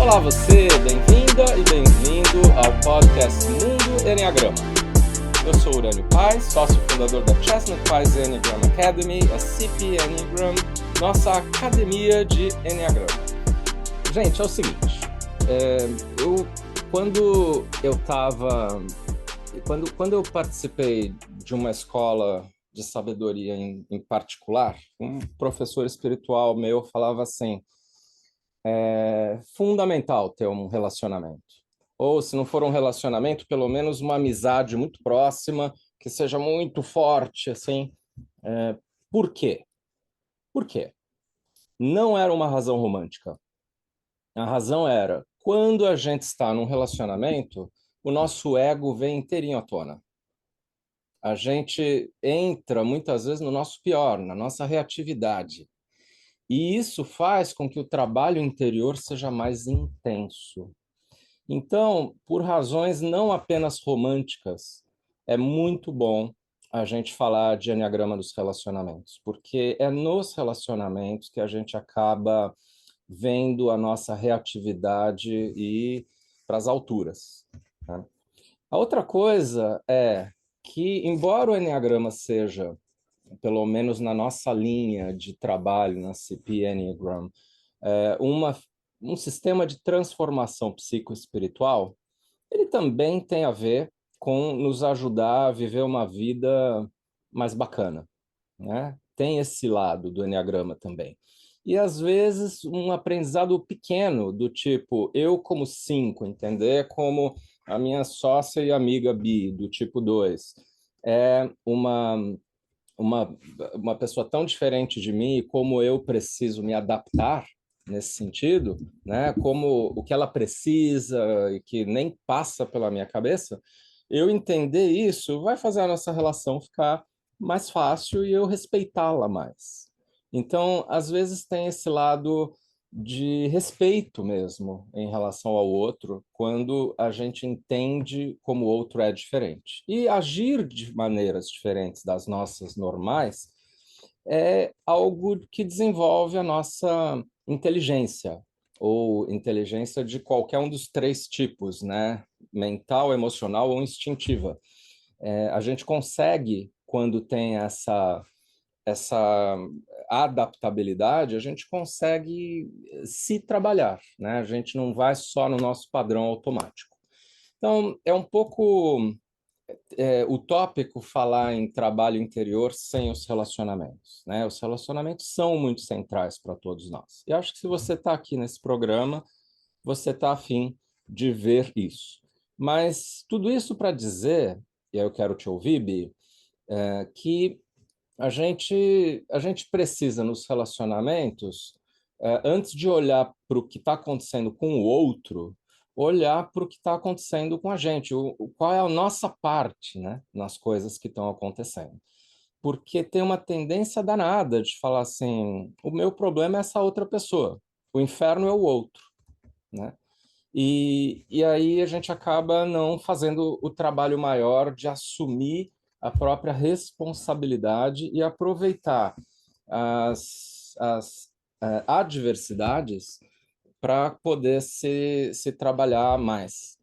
Olá você, bem-vinda e bem-vindo ao podcast Mundo Enneagrama. Eu sou Urânio Paes, sócio fundador da Chestnut Paes Enneagram Academy, a CP Enneagram, nossa academia de Enneagrama. Gente, é o seguinte, quando eu participei de uma escola de sabedoria em particular, um professor espiritual meu falava assim: é fundamental ter um relacionamento. Ou, se não for um relacionamento, pelo menos uma amizade muito próxima, que seja muito forte, assim. Por quê? Por quê? Não era uma razão romântica. A razão era, quando a gente está num relacionamento, o nosso ego vem inteirinho à tona. A gente entra, muitas vezes, no nosso pior, na nossa reatividade. E isso faz com que o trabalho interior seja mais intenso. Então, por razões não apenas românticas, é muito bom a gente falar de enneagrama dos relacionamentos, porque é nos relacionamentos que a gente acaba vendo a nossa reatividade e para as alturas, né? A outra coisa é que, embora o enneagrama seja, pelo menos na nossa linha de trabalho, na CP Enneagram, é, uma, um sistema de transformação psicoespiritual, ele também tem a ver com nos ajudar a viver uma vida mais bacana, né? Tem esse lado do enneagrama também. E às vezes um aprendizado pequeno, do tipo, eu como 5, entender como a minha sócia e amiga Bi, do tipo 2, é uma, uma pessoa tão diferente de mim e como eu preciso me adaptar nesse sentido, né? Como o que ela precisa e que nem passa pela minha cabeça, eu entender isso vai fazer a nossa relação ficar mais fácil e eu respeitá-la mais. Então, às vezes tem esse lado de respeito mesmo em relação ao outro, quando a gente entende como o outro é diferente. E agir de maneiras diferentes das nossas normais é algo que desenvolve a nossa inteligência, ou inteligência de qualquer um dos 3 tipos, né? Mental, emocional ou instintiva. A gente consegue, quando tem essa adaptabilidade, a gente consegue se trabalhar, né? A gente não vai só no nosso padrão automático. Então, é um pouco utópico falar em trabalho interior sem os relacionamentos, né? Os relacionamentos são muito centrais para todos nós. E acho que se você está aqui nesse programa, você está afim de ver isso. Mas tudo isso para dizer, e aí eu quero te ouvir, Bi, que a gente precisa, nos relacionamentos, antes de olhar para o que está acontecendo com o outro, olhar para o que está acontecendo com a gente, qual é a nossa parte, né, nas coisas que estão acontecendo. Porque tem uma tendência danada de falar assim: o meu problema é essa outra pessoa, o inferno é o outro, né? E aí a gente acaba não fazendo o trabalho maior de assumir a própria responsabilidade e aproveitar as adversidades para poder se trabalhar mais.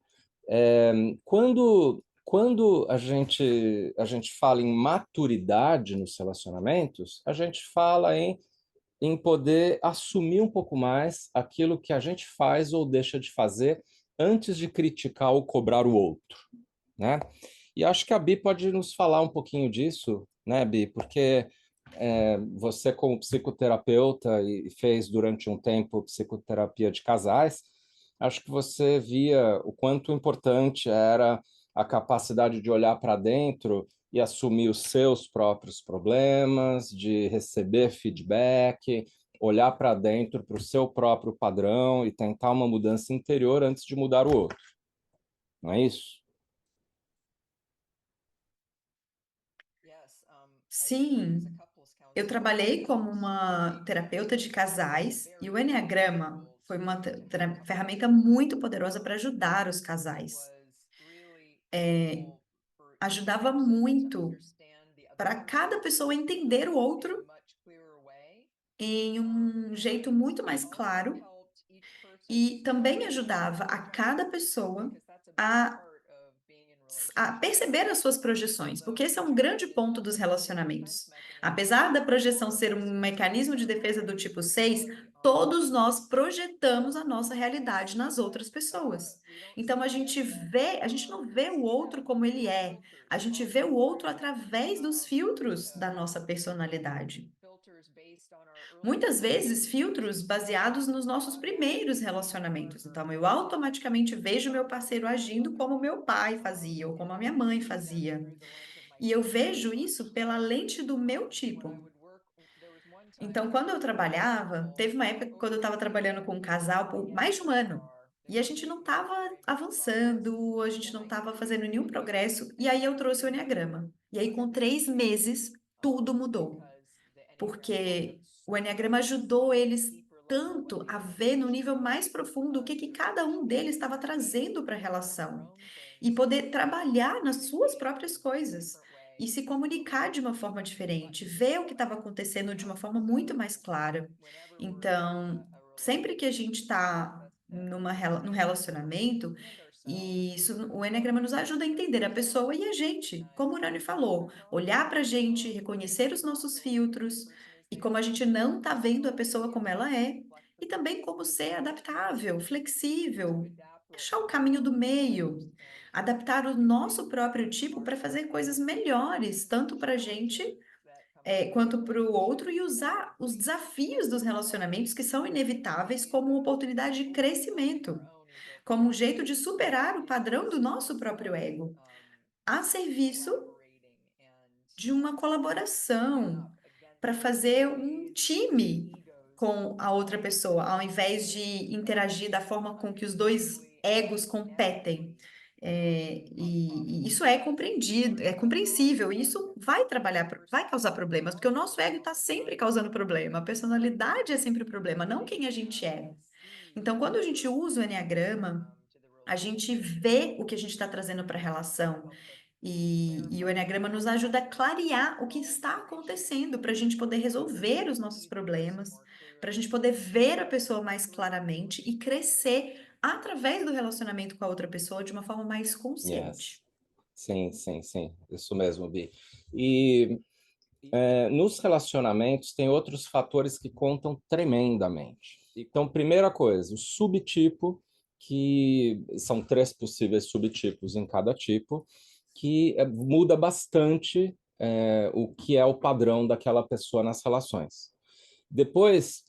Quando a gente fala em maturidade nos relacionamentos, a gente fala em poder assumir um pouco mais aquilo que a gente faz ou deixa de fazer antes de criticar ou cobrar o outro, né? E acho que a Bi pode nos falar um pouquinho disso, né, Bi? Porque você, como psicoterapeuta e fez durante um tempo psicoterapia de casais, acho que você via o quanto importante era a capacidade de olhar para dentro e assumir os seus próprios problemas, de receber feedback, olhar para dentro, para o seu próprio padrão e tentar uma mudança interior antes de mudar o outro. Não é isso? Sim, eu trabalhei como uma terapeuta de casais e o Enneagrama foi uma ferramenta muito poderosa para ajudar os casais. Ajudava muito para cada pessoa entender o outro em um jeito muito mais claro e também ajudava a cada pessoa a perceber as suas projeções, porque esse é um grande ponto dos relacionamentos. Apesar da projeção ser um mecanismo de defesa do tipo 6, todos nós projetamos a nossa realidade nas outras pessoas. Então a gente não vê o outro como ele é, a gente vê o outro através dos filtros da nossa personalidade. Muitas vezes, filtros baseados nos nossos primeiros relacionamentos. Então, eu automaticamente vejo meu parceiro agindo como meu pai fazia, ou como a minha mãe fazia. E eu vejo isso pela lente do meu tipo. Então, quando eu trabalhava, teve uma época quando eu estava trabalhando com um casal por mais de um ano. E a gente não estava avançando, a gente não estava fazendo nenhum progresso. E aí eu trouxe o Enneagrama. E aí, com 3 meses, tudo mudou, porque o enneagrama ajudou eles tanto a ver no nível mais profundo o que que cada um deles estava trazendo para a relação e poder trabalhar nas suas próprias coisas e se comunicar de uma forma diferente, ver o que estava acontecendo de uma forma muito mais clara. Então, sempre que a gente está num relacionamento, e isso, o Enneagrama nos ajuda a entender a pessoa e a gente, como o Urânio falou, olhar para a gente, reconhecer os nossos filtros e como a gente não está vendo a pessoa como ela é, e também como ser adaptável, flexível, achar o caminho do meio, adaptar o nosso próprio tipo para fazer coisas melhores, tanto para a gente, quanto para o outro, e usar os desafios dos relacionamentos que são inevitáveis como uma oportunidade de crescimento, como um jeito de superar o padrão do nosso próprio ego, a serviço de uma colaboração, para fazer um time com a outra pessoa, ao invés de interagir da forma com que os dois egos competem. E isso é compreendido, é compreensível, e isso vai trabalhar, vai causar problemas, porque o nosso ego está sempre causando problema, a personalidade é sempre o problema, não quem a gente é. Então, quando a gente usa o enneagrama, a gente vê o que a gente está trazendo para a relação. E o Eneagrama nos ajuda a clarear o que está acontecendo, para a gente poder resolver os nossos problemas, para a gente poder ver a pessoa mais claramente e crescer através do relacionamento com a outra pessoa de uma forma mais Yes. consciente. Sim, sim, sim. Isso mesmo, Bi. E nos relacionamentos tem outros fatores que contam tremendamente. Então, primeira coisa, o subtipo, que são 3 possíveis subtipos em cada tipo, que muda bastante o que é o padrão daquela pessoa nas relações. Depois,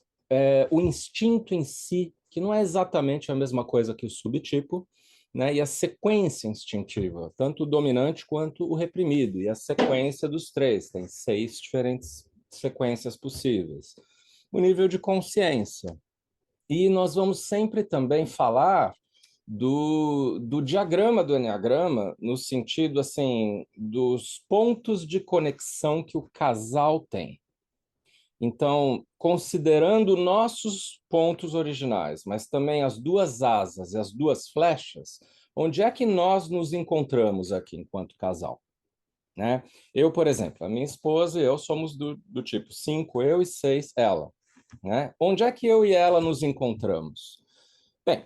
o instinto em si, que não é exatamente a mesma coisa que o subtipo, né? E a sequência instintiva, tanto o dominante quanto o reprimido, e a sequência dos três, tem 6 diferentes sequências possíveis. O nível de consciência. E nós vamos sempre também falar do diagrama do Enneagrama, no sentido assim, dos pontos de conexão que o casal tem. Então, considerando nossos pontos originais, mas também as 2 asas e as 2 flechas, onde é que nós nos encontramos aqui enquanto casal? Né? Eu, por exemplo, a minha esposa e eu somos do tipo 5, eu, e 6, ela. Né? Onde é que eu e ela nos encontramos? Bem,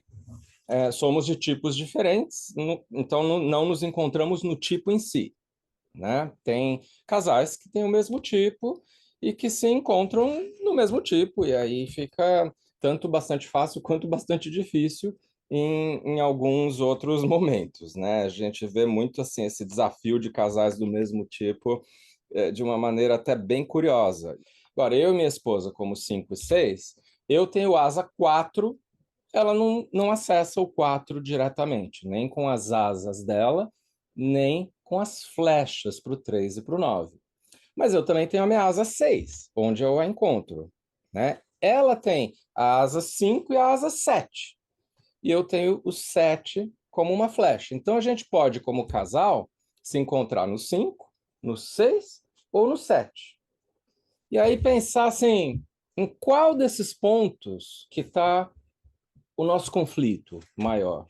somos de tipos diferentes, então não nos encontramos no tipo em si. Né? Tem casais que têm o mesmo tipo e que se encontram no mesmo tipo, e aí fica tanto bastante fácil quanto bastante difícil em alguns outros momentos, né? A gente vê muito assim esse desafio de casais do mesmo tipo de uma maneira até bem curiosa. Agora, eu e minha esposa, como 5 e 6, eu tenho asa 4, ela não acessa o 4 diretamente, nem com as asas dela, nem com as flechas para o 3 e para o 9. Mas eu também tenho a minha asa 6, onde eu a encontro. Né? Ela tem a asa 5 e a asa 7. E eu tenho o 7 como uma flecha. Então a gente pode, como casal, se encontrar no 5, no 6 ou no 7. E aí pensar assim, em qual desses pontos que está o nosso conflito maior?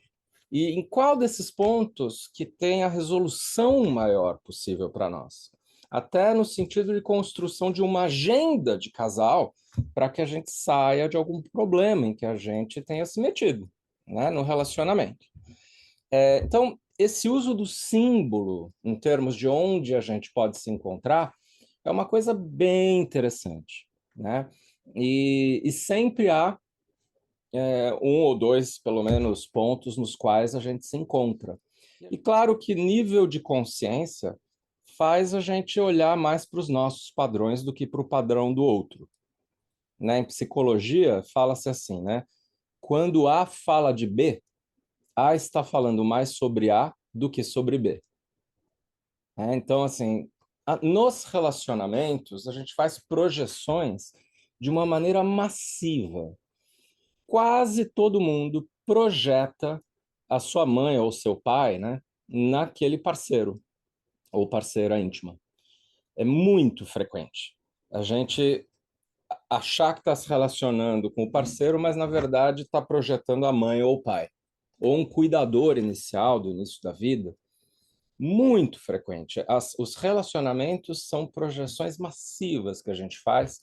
E em qual desses pontos que tem a resolução maior possível para nós? até no sentido de construção de uma agenda de casal para que a gente saia de algum problema em que a gente tenha se metido, né, no relacionamento. Então, esse uso do símbolo, em termos de onde a gente pode se encontrar, é uma coisa bem interessante, né? E sempre há um ou dois, pelo menos, pontos nos quais a gente se encontra. E claro que nível de consciência faz a gente olhar mais para os nossos padrões do que para o padrão do outro, né? Em psicologia, fala-se assim, né? Quando A fala de B, A está falando mais sobre A do que sobre B. Então, assim, nos relacionamentos, a gente faz projeções de uma maneira massiva. Quase todo mundo projeta a sua mãe ou seu pai, né, naquele parceiro ou parceira íntima. É muito frequente a gente achar que está se relacionando com o parceiro, mas na verdade está projetando a mãe ou o pai, ou um cuidador inicial do início da vida. Muito frequente. Os relacionamentos são projeções massivas que a gente faz,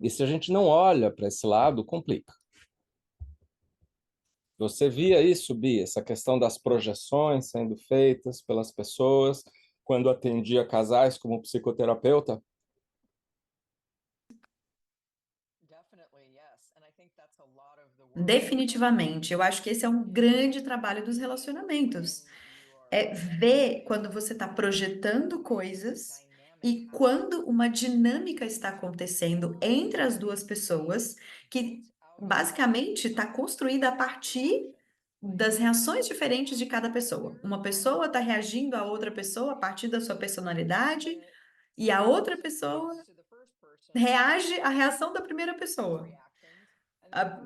e se a gente não olha para esse lado, complica. Você via isso, Bia, essa questão das projeções sendo feitas pelas pessoas quando atendia casais como psicoterapeuta? Definitivamente, eu acho que esse é um grande trabalho dos relacionamentos. É ver quando você está projetando coisas e quando uma dinâmica está acontecendo entre as duas pessoas, que basicamente está construída a partir das reações diferentes de cada pessoa. Uma pessoa está reagindo a outra pessoa a partir da sua personalidade, e a outra pessoa reage à reação da primeira pessoa. A-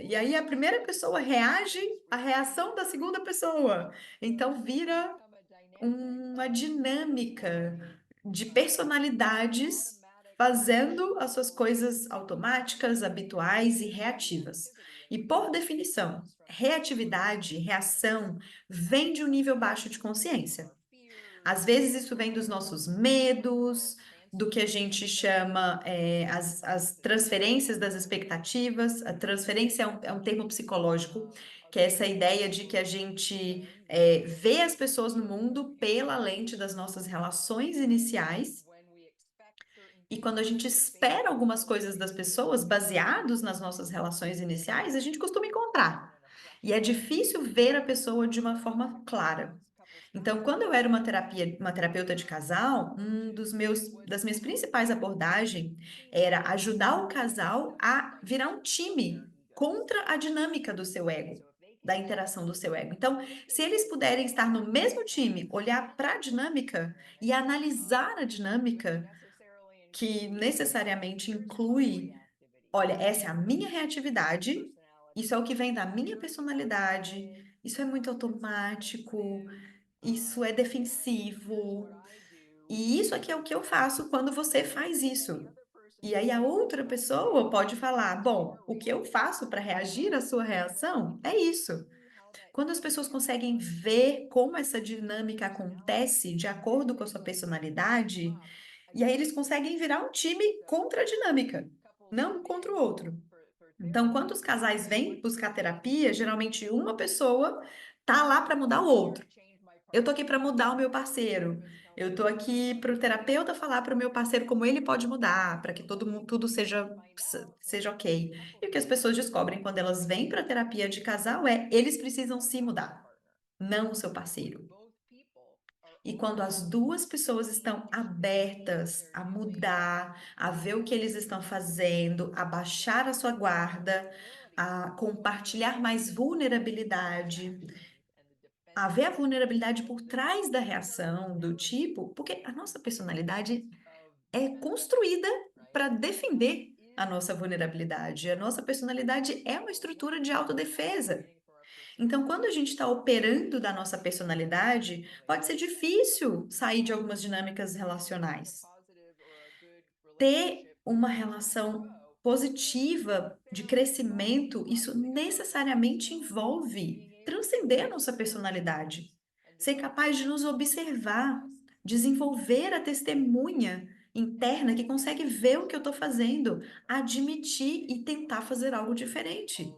e aí a primeira pessoa reage à reação da segunda pessoa. Então vira uma dinâmica de personalidades fazendo as suas coisas automáticas, habituais e reativas. E por definição, reatividade, reação, vem de um nível baixo de consciência. Às vezes isso vem dos nossos medos, do que a gente chama as transferências das expectativas. A transferência é um termo psicológico, que é essa ideia de que a gente vê as pessoas no mundo pela lente das nossas relações iniciais. E quando a gente espera algumas coisas das pessoas, baseados nas nossas relações iniciais, a gente costuma encontrar. E é difícil ver a pessoa de uma forma clara. Então, quando eu era uma terapeuta de casal, das minhas principais abordagens era ajudar o casal a virar um time contra a dinâmica do seu ego, da interação do seu ego. Então, se eles puderem estar no mesmo time, olhar para a dinâmica e analisar a dinâmica, que necessariamente inclui, olha, essa é a minha reatividade, isso é o que vem da minha personalidade, isso é muito automático, isso é defensivo. E isso aqui é o que eu faço quando você faz isso. E aí a outra pessoa pode falar: bom, o que eu faço para reagir à sua reação é isso. Quando as pessoas conseguem ver como essa dinâmica acontece de acordo com a sua personalidade, e aí eles conseguem virar um time contra a dinâmica, não contra o outro. Então, quando os casais vêm buscar terapia, geralmente uma pessoa tá lá para mudar o outro. Eu tô aqui para mudar o meu parceiro. Eu tô aqui para o terapeuta falar para o meu parceiro como ele pode mudar, para que todo mundo, tudo seja ok. E o que as pessoas descobrem quando elas vêm para terapia de casal é eles precisam se mudar, não o seu parceiro. E quando as duas pessoas estão abertas a mudar, a ver o que eles estão fazendo, a baixar a sua guarda, a compartilhar mais vulnerabilidade, a ver a vulnerabilidade por trás da reação, do tipo, porque a nossa personalidade é construída para defender a nossa vulnerabilidade. A nossa personalidade é uma estrutura de autodefesa. Então, quando a gente está operando da nossa personalidade, pode ser difícil sair de algumas dinâmicas relacionais. Ter uma relação positiva de crescimento, isso necessariamente envolve transcender a nossa personalidade, ser capaz de nos observar, desenvolver a testemunha interna que consegue ver o que eu estou fazendo, admitir e tentar fazer algo diferente.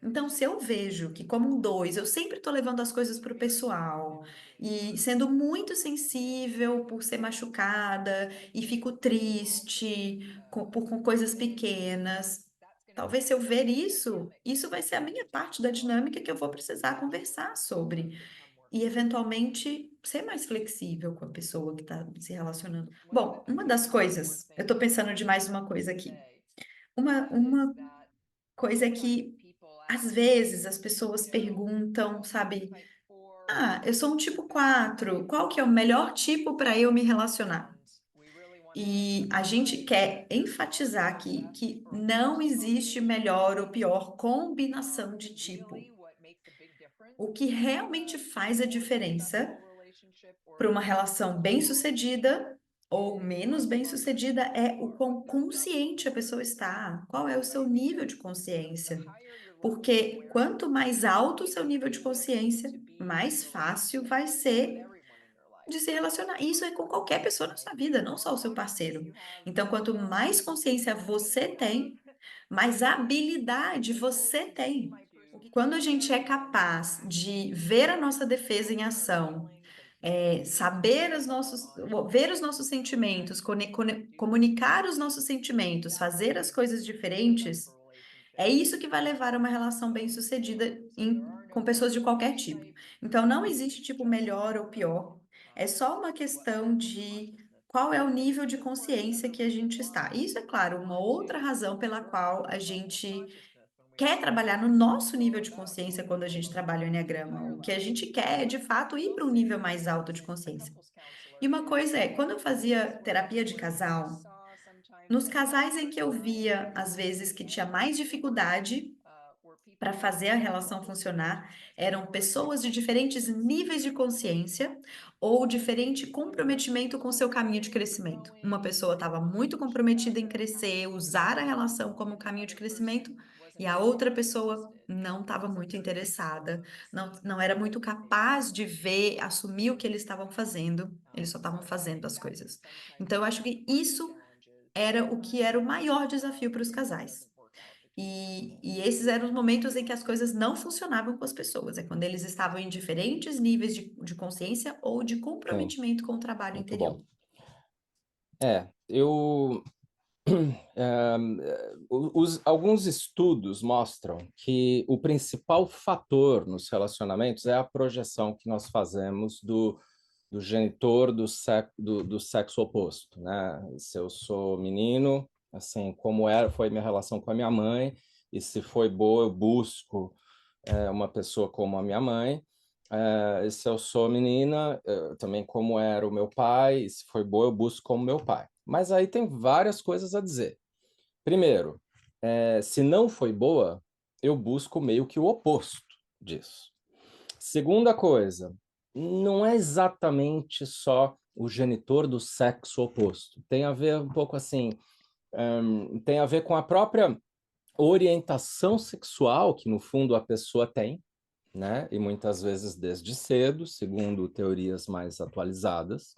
Então, se eu vejo que, como um 2, eu sempre estou levando as coisas para o pessoal e sendo muito sensível por ser machucada e fico triste com coisas pequenas, talvez se eu ver isso, isso vai ser a minha parte da dinâmica que eu vou precisar conversar sobre. E eventualmente ser mais flexível com a pessoa que está se relacionando. Bom, uma das coisas, eu estou pensando de mais uma coisa aqui. Uma coisa é que às vezes as pessoas perguntam, sabe? Ah, eu sou um tipo 4. Qual que é o melhor tipo para eu me relacionar? E a gente quer enfatizar aqui que não existe melhor ou pior combinação de tipo. O que realmente faz a diferença para uma relação bem-sucedida ou menos bem-sucedida é o quão consciente a pessoa está, qual é o seu nível de consciência. Porque quanto mais alto o seu nível de consciência, mais fácil vai ser de se relacionar. E isso é com qualquer pessoa na sua vida, não só o seu parceiro. Então, quanto mais consciência você tem, mais habilidade você tem. Quando a gente é capaz de ver a nossa defesa em ação, saber ver os nossos sentimentos, comunicar os nossos sentimentos, fazer as coisas diferentes, é isso que vai levar a uma relação bem-sucedida com pessoas de qualquer tipo. Então, não existe tipo melhor ou pior. É só uma questão de qual é o nível de consciência que a gente está. Isso é, claro, uma outra razão pela qual a gente quer trabalhar no nosso nível de consciência quando a gente trabalha o enneagrama. O que a gente quer é, de fato, ir para um nível mais alto de consciência. E uma coisa é, quando eu fazia terapia de casal, nos casais em que eu via, às vezes, que tinha mais dificuldade para fazer a relação funcionar, eram pessoas de diferentes níveis de consciência ou diferente comprometimento com o seu caminho de crescimento. Uma pessoa estava muito comprometida em crescer, usar a relação como um caminho de crescimento, e a outra pessoa não estava muito interessada, não era muito capaz de ver, assumir o que eles estavam fazendo, eles só estavam fazendo as coisas. Então, eu acho que isso era o que era o maior desafio para os casais. E esses eram os momentos em que as coisas não funcionavam com as pessoas, é quando eles estavam em diferentes níveis de consciência ou de Sim, comprometimento com o trabalho muito interior. bom. Eu alguns estudos mostram que o principal fator nos relacionamentos é a projeção que nós fazemos do genitor do sexo oposto, né? Se eu sou menino, assim, foi minha relação com a minha mãe, e se foi boa, eu busco uma pessoa como a minha mãe. E se eu sou menina, também como era o meu pai, e se foi boa, eu busco como meu pai. Mas aí tem várias coisas a dizer. Primeiro, se não foi boa, eu busco meio que o oposto disso. Segunda coisa, não é exatamente só o genitor do sexo oposto. Tem a ver um pouco assim, tem a ver com a própria orientação sexual que, no fundo, a pessoa tem, né? E muitas vezes desde cedo, segundo teorias mais atualizadas.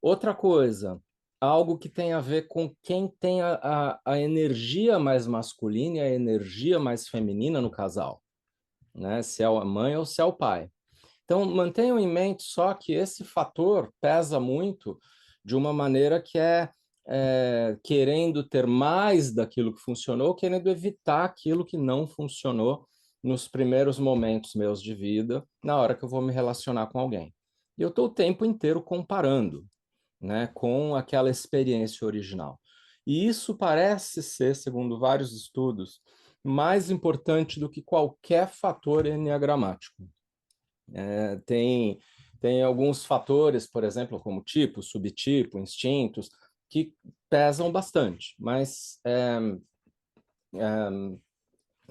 Outra coisa, algo que tem a ver com quem tem a energia mais masculina e a energia mais feminina no casal, né? Se é a mãe ou se é o pai. Então, mantenham em mente só que esse fator pesa muito de uma maneira que querendo ter mais daquilo que funcionou, querendo evitar aquilo que não funcionou nos primeiros momentos meus de vida, na hora que eu vou me relacionar com alguém. E eu estou o tempo inteiro comparando, né, com aquela experiência original. E isso parece ser, segundo vários estudos, mais importante do que qualquer fator enneagramático. Tem alguns fatores, por exemplo, como tipo, subtipo, instintos, que pesam bastante, mas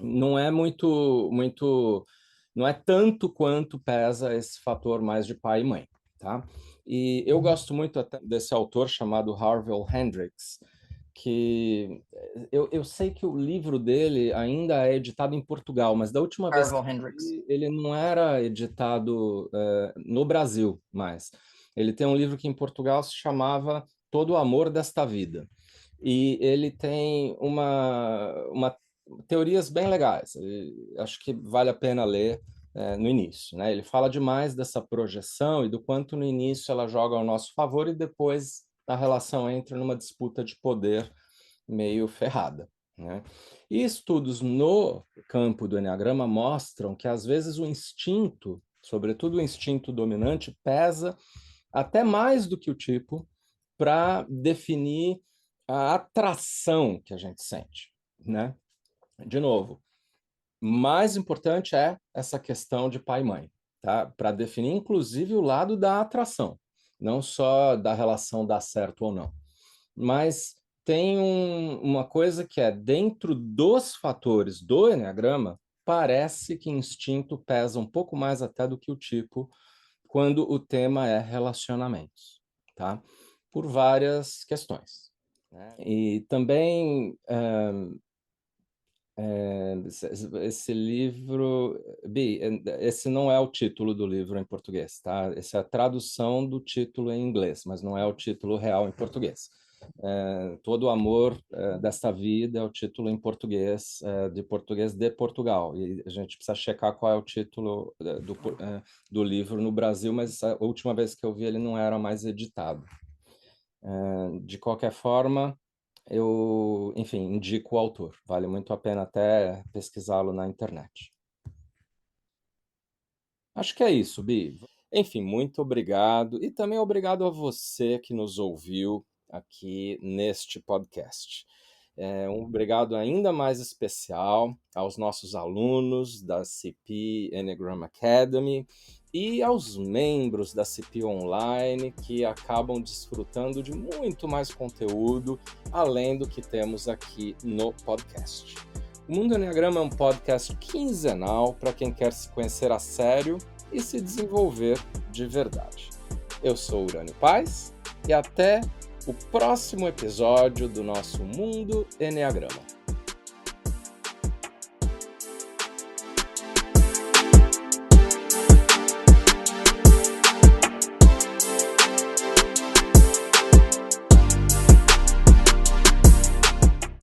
não é não é tanto quanto pesa esse fator mais de pai e mãe, tá? E eu gosto muito até desse autor chamado Harville Hendricks, que eu sei que o livro dele ainda é editado em Portugal, mas da última vez que Harville Hendricks. ele não era editado no Brasil mais. Ele tem um livro que em Portugal se chamava Todo o Amor desta Vida. E ele tem uma teorias bem legais. Acho que vale a pena ler no início, né? Ele fala demais dessa projeção e do quanto no início ela joga ao nosso favor e depois a relação entra numa disputa de poder meio ferrada, né? E estudos no campo do eneagrama mostram que às vezes o instinto, sobretudo o instinto dominante, pesa até mais do que o tipo para definir a atração que a gente sente, né? De novo, mais importante é essa questão de pai e mãe, tá? Para definir, inclusive, o lado da atração, não só da relação dar certo ou não. Mas tem uma coisa que é, dentro dos fatores do eneagrama, parece que instinto pesa um pouco mais até do que o tipo, quando o tema é relacionamentos, tá? Por várias questões, né? E também esse livro, Bi, esse não é o título do livro em português, tá? Essa é a tradução do título em inglês, mas não é o título real em português. Todo o Amor desta Vida é o título em português, de português de Portugal. E a gente precisa checar qual é o título do livro no Brasil, mas a última vez que eu vi ele não era mais editado. De qualquer forma, eu, enfim, indico o autor. Vale muito a pena até pesquisá-lo na internet. Acho que é isso, Bi. Enfim, muito obrigado. E também obrigado a você que nos ouviu aqui neste podcast. Um obrigado ainda mais especial aos nossos alunos da CP Enneagram Academy e aos membros da CP Online que acabam desfrutando de muito mais conteúdo além do que temos aqui no podcast. O Mundo Enneagrama é um podcast quinzenal para quem quer se conhecer a sério e se desenvolver de verdade. Eu sou Urânio Paz e até o próximo episódio do nosso Mundo Enneagrama.